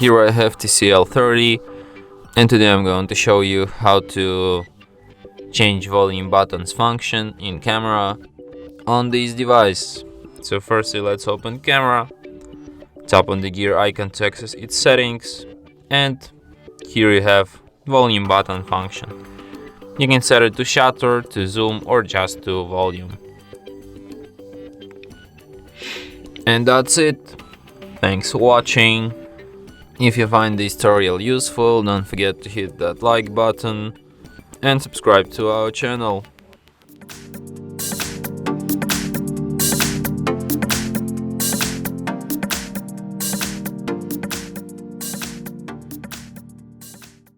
Here I have TCL 30, and today I'm going to show you how to change volume buttons function in camera on this device. So firstly, let's open camera, tap on the gear icon to access its settings, and here you have volume button function. You can set it to shutter, to zoom, or just to volume. And that's it. Thanks for watching. If you find this tutorial useful, don't forget to hit that like button and subscribe to our channel.